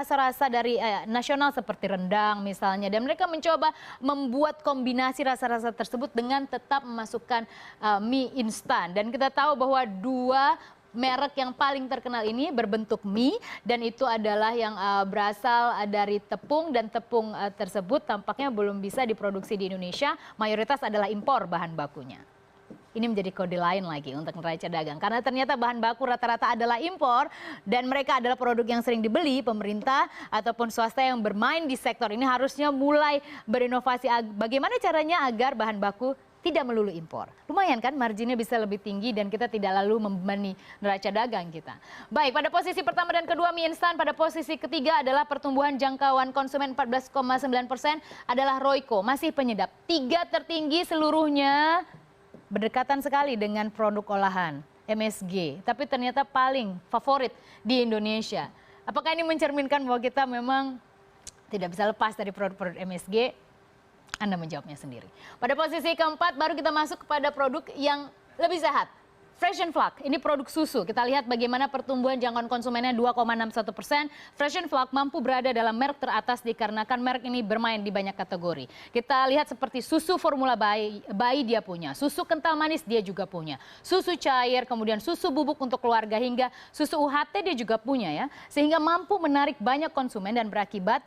rasa-rasa dari nasional seperti rendang misalnya, dan mereka mencoba membuat kombinasi rasa-rasa tersebut dengan tetap memasukkan mie instan. Dan kita tahu bahwa dua merek yang paling terkenal ini berbentuk mie, dan itu adalah yang berasal dari tepung, dan tepung tersebut tampaknya belum bisa diproduksi di Indonesia, mayoritas adalah impor bahan bakunya. Ini menjadi kode lain lagi untuk neraca dagang. Karena ternyata bahan baku rata-rata adalah impor dan mereka adalah produk yang sering dibeli. Pemerintah ataupun swasta yang bermain di sektor ini harusnya mulai berinovasi. Bagaimana caranya agar bahan baku tidak melulu impor. Lumayan kan marginnya bisa lebih tinggi dan kita tidak lalu membebani neraca dagang kita. Baik, pada posisi pertama dan kedua mie instan, pada posisi ketiga adalah pertumbuhan jangkauan konsumen 14,9% adalah Royco, masih penyedap. Tiga tertinggi seluruhnya berdekatan sekali dengan produk olahan MSG, tapi ternyata paling favorit di Indonesia. Apakah ini mencerminkan bahwa kita memang tidak bisa lepas dari produk-produk MSG? Anda menjawabnya sendiri. Pada posisi keempat baru kita masuk kepada produk yang lebih sehat. Fresh and Flak, ini produk susu. Kita lihat bagaimana pertumbuhan jangkauan konsumennya 2,61%. Fresh and Flak mampu berada dalam merek teratas dikarenakan merek ini bermain di banyak kategori. Kita lihat seperti susu formula bayi dia punya, susu kental manis dia juga punya, susu cair, kemudian susu bubuk untuk keluarga, hingga susu UHT dia juga punya ya. Sehingga mampu menarik banyak konsumen dan berakibat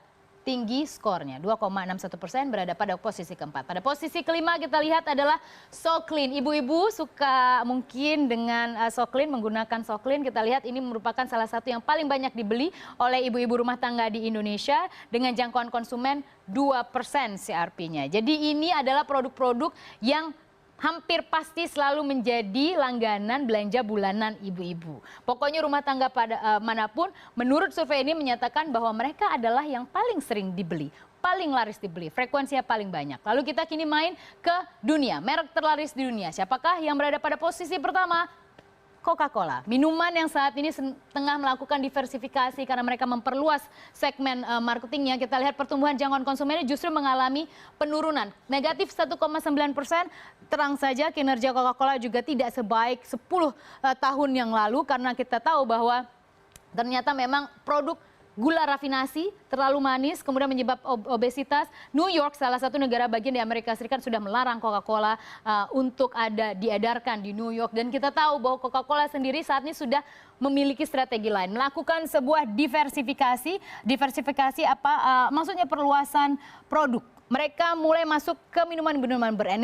tinggi skornya, 2,61% berada pada posisi keempat. Pada posisi kelima kita lihat adalah Soclean. Ibu-ibu suka mungkin dengan Soclean, menggunakan Soclean. Kita lihat ini merupakan salah satu yang paling banyak dibeli oleh ibu-ibu rumah tangga di Indonesia dengan jangkauan konsumen 2% CRP-nya. Jadi ini adalah produk-produk yang hampir pasti selalu menjadi langganan belanja bulanan ibu-ibu. Pokoknya rumah tangga pada manapun, menurut survei ini menyatakan bahwa mereka adalah yang paling sering dibeli, paling laris dibeli, frekuensinya paling banyak. Lalu kita kini main ke dunia, merek terlaris di dunia. Siapakah yang berada pada posisi pertama? Coca-Cola, minuman yang saat ini tengah melakukan diversifikasi karena mereka memperluas segmen marketingnya. Kita lihat pertumbuhan jangkauan konsumennya justru mengalami penurunan, negatif 1,9%. Terang saja kinerja Coca-Cola juga tidak sebaik 10 tahun yang lalu karena kita tahu bahwa ternyata memang produk gula rafinasi terlalu manis kemudian menyebabkan obesitas. New York, salah satu negara bagian di Amerika Serikat, sudah melarang Coca-Cola untuk diedarkan di New York, dan kita tahu bahwa Coca-Cola sendiri saat ini sudah memiliki strategi lain, melakukan sebuah diversifikasi apa maksudnya perluasan produk. Mereka mulai masuk ke minuman-minuman berenergi.